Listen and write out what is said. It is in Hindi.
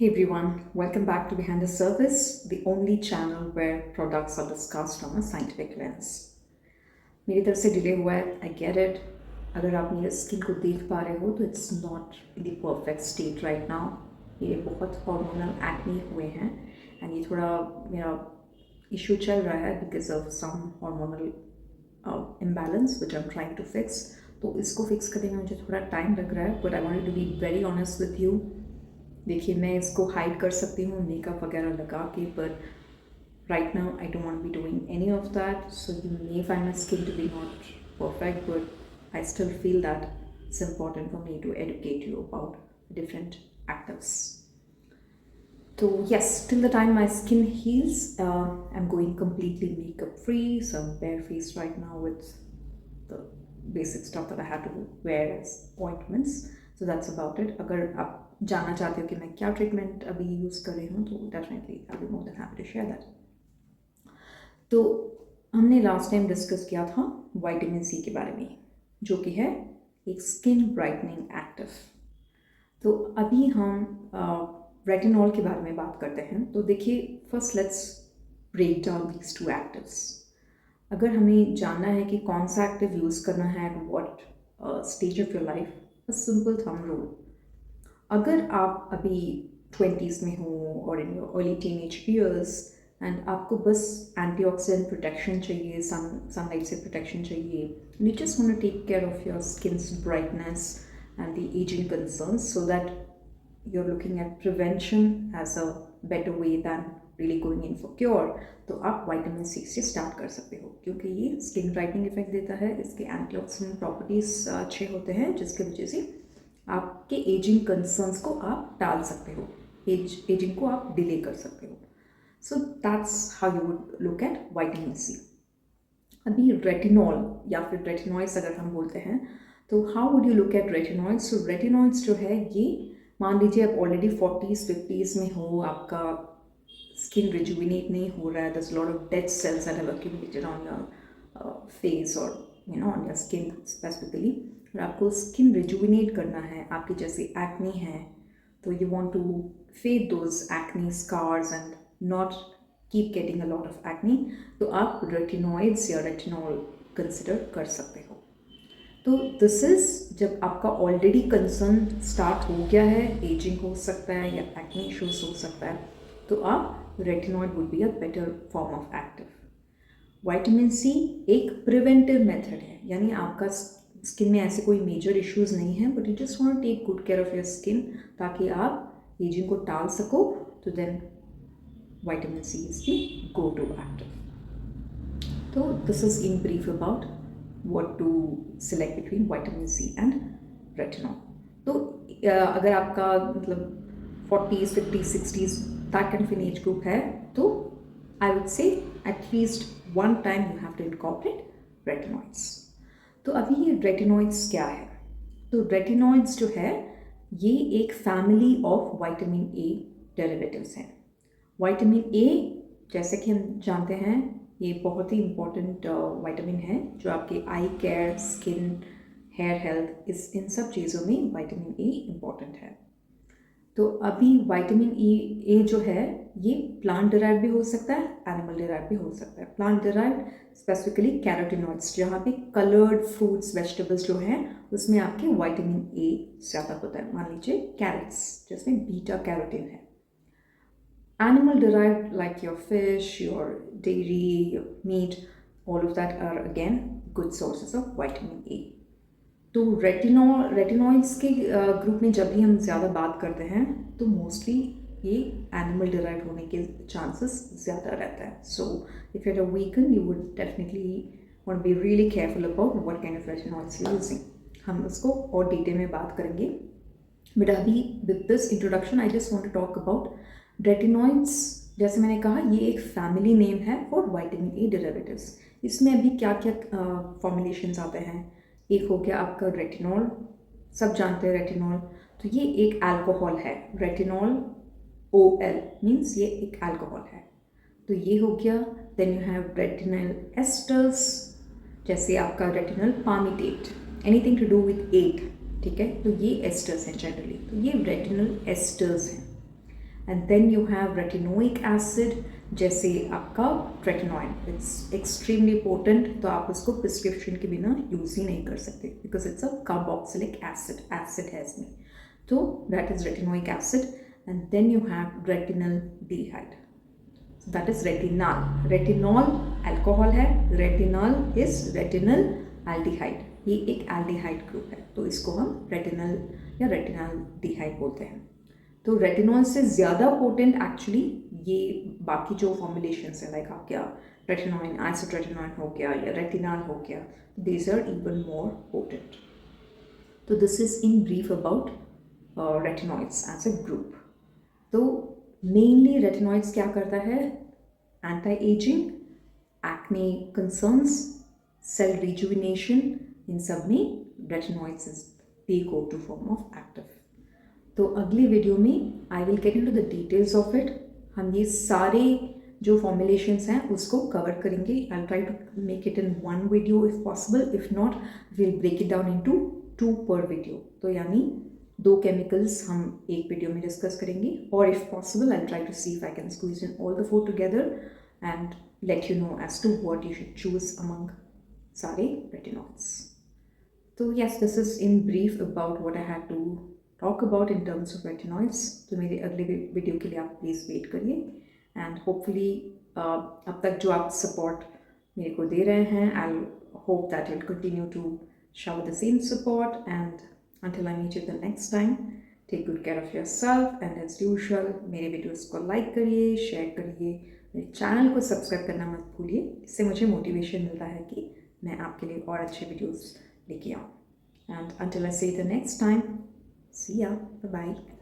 Hey everyone, welcome back to Behind the Surface, the only channel where products are discussed from a scientific lens. मेरी तरफ से डिले हुआ है, आई गेट इट. अगर आप मेरे स्किन को देख पा रहे हो तो it's not in the perfect state right now. ये बहुत हार्मोनल एक्ने हुए हैं एंड ये थोड़ा मेरा इशू चल रहा है because of some hormonal imbalance which I am trying to fix. तो इसको फिक्स करने में मुझे थोड़ा टाइम लग रहा है, but I wanted to be very honest with you. देखिए, मैं इसको हाइड कर सकती हूँ मेकअप वगैरह लगा के, पर right now I don't want be doing any of that. So you may find my skin to be not perfect, but I still feel that it's important for me to educate you about different actives. So yes, till the time my skin heals, I'm going completely makeup free, so I'm barefaced right now with the basic stuff that I had to wear as ointments. So that's about it. अगर आप जानना चाहते हो कि मैं क्या ट्रीटमेंट अभी यूज़ कर रही हूँ तो definitely I will more than happy to share that. तो हमने लास्ट टाइम डिस्कस किया था विटामिन सी के बारे में, जो कि है एक स्किन ब्राइटनिंग एक्टिव. तो अभी हम रेटिनॉल के बारे में बात करते हैं. तो देखिए, first let's break down these two actives. अगर हमें जानना है कि कौन सा एक्टिव यूज़ करना है at what stage of your life, a simple thumb rule. अगर आप अभी 20s में हो और in your early teenage years and आपको बस एंटीऑक्सीडेंट प्रोटेक्शन चाहिए, सनलाइट से प्रोटेक्शन चाहिए, you just want to take care of your skin's brightness and the ageing concerns, so that you're looking at prevention as a better way than really going in for cure, तो आप विटामिन सी से स्टार्ट कर सकते हो, क्योंकि ये स्किन ब्राइटनिंग इफेक्ट देता है. इसके एंटीऑक्सीडेंट प्रॉपर्टीज अच्छे होते हैं, जिसकी वजह से आपके एजिंग कंसर्न्स को आप टाल सकते हो, एजिंग को आप डिले कर सकते हो. So that's how you would look at vitamin C. अभी रेटिनॉल या फिर रेटिनॉइड्स अगर हम बोलते हैं, तो how would you look at retinoids. So retinoids जो है, ये मान लीजिए आप ऑलरेडी 40s 50s में हो, आपका स्किन रिजुविनेट नहीं हो रहा है, there's a lot of dead cells that have accumulated on your face or on your skin specifically, और आपको स्किन रिजुविनेट करना है, आपकी जैसे एक्ने है, तो you want to fade those acne scars and not keep getting a lot of acne, तो आप रेटिनॉइड्स या रेटिनॉल कंसिडर कर सकते हो. तो दिस इज़ जब आपका ऑलरेडी कंसर्न स्टार्ट हो गया है, एजिंग हो सकता है या एक्ने इश्यूज हो सकता है, तो आप retinoid would be a better form of active. Vitamin C एक प्रिवेंटिव मेथड है, यानी आपका स्किन में ऐसे कोई मेजर इश्यूज नहीं है, but you just want to take good care of your skin ताकि आप एजिंग को टाल सको. तो then vitamin C is the go to active. तो this is in brief about what to select between vitamin C and retinol. तो अगर आपका मतलब 40s 50s 60s that kind of an age group है, तो I would say at least one time you have to incorporate retinoids. तो अभी ये retinoids क्या है? तो retinoids जो है, ये एक family of vitamin A derivatives हैं. vitamin A जैसे कि हम जानते हैं, ये बहुत ही इम्पॉर्टेंट विटामिन है जो आपके आई केयर, स्किन, हेयर हेल्थ, इन सब चीज़ों में विटामिन ए इम्पॉर्टेंट है. तो अभी विटामिन ए जो है, ये प्लांट डिराइव भी हो सकता है, एनिमल डिराइव भी हो सकता है. प्लांट डिराइव स्पेसिफिकली कैरोटीनॉइड्स, जहाँ पे कलर्ड फ्रूट्स वेजिटेबल्स जो हैं उसमें आपके विटामिन ए ज़्यादा होता है. मान लीजिए कैरेट्स, जिसमें बीटा कैरोटीन है. Animal derived, like your fish, your dairy, your meat, all of that are again good sources of vitamin A. तो रेटिनॉइड्स के ग्रुप में जब भी हम ज़्यादा बात करते हैं, तो मोस्टली ये एनिमल डिराइव होने के चांसेस ज़्यादा रहता है. So if you are a vegan, you would definitely want be really careful about what kind of retinoids you using. हम उसको और डिटेल में बात करेंगे, बट अभी with this introduction I just want to talk about retinoids. जैसे मैंने कहा, ये एक फैमिली नेम है फॉर विटामिन ए डेरिवेटिव्स. इसमें अभी क्या क्या फॉर्मुलेशंस आते हैं. एक हो गया आपका रेटिनॉल, सब जानते हैं रेटिनॉल. तो ये एक अल्कोहल है, रेटिनॉल OL मीन्स ये एक अल्कोहल है. तो ये हो गया. Then you have retinyl esters, जैसे आपका retinyl palmitate, anything to do with ate, ठीक है. तो ये एस्टर्स हैं जनरली, तो ये रेटिनल एस्टर्स हैं. And then you have retinoic acid, जैसे आपका ट्रेटिनॉइन, इट्स एक्सट्रीमली पोटेंट, तो आप उसको प्रिस्क्रिप्शन के बिना यूज़ ही नहीं कर सकते because it's a carboxylic acid है इसमें. तो that is retinoic acid. And then you have retinaldehyde, that is retinol. Retinol alcohol है, रेटिनॉल इज रेटिनल एल्डिहाइड. ये एक एल्डिहाइड ग्रुप है, तो इसको हम रेटिनल या रेटिनल डीहाइड बोलते हैं. तो रेटिनॉल से ज़्यादा पोटेंट एक्चुअली ये बाकी जो फॉर्मुलेशंस हैं, लाइक आपका रेटिनॉइन, आइसोट्रेटिनॉइन हो गया या रेटिनॉल हो गया, these are even more potent. तो this is in brief about retinoids as a group. तो मेनली रेटिनॉइड्स क्या करता है? Anti ageing, acne concerns, cell rejuvenation, इन सब में retinoids is the go to form of active. तो अगली वीडियो में I will get into the details of it. हम ये सारे जो फॉर्मुलेशंस हैं उसको कवर करेंगे. I try to make it in one video if possible, if not will break it down into 2 पर वीडियो. तो यानी 2 केमिकल्स हम एक वीडियो में डिस्कस करेंगे, और if possible I try to see if I can squeeze in all the 4 together and let you know as to what you should choose among सारे retinoids. So yes, this is in brief about what I had to talk about in terms of retinoids. तो मेरे अगले वीडियो के लिए आप प्लीज़ वेट करिए, एंड होपफुली अब तक जो आप सपोर्ट मेरे को दे रहे हैं, I hope that you will continue to shower the same support. And until I meet you the next time, take good care of yourself, and as usual मेरे वीडियोस को लाइक करिए, शेयर करिए, मेरे चैनल को सब्सक्राइब करना मत भूलिए. इससे मुझे मोटिवेशन मिलता है कि मैं आपके लिए और अच्छे वीडियोस लेके आऊँ. And until I see the next time, see ya, bye bye.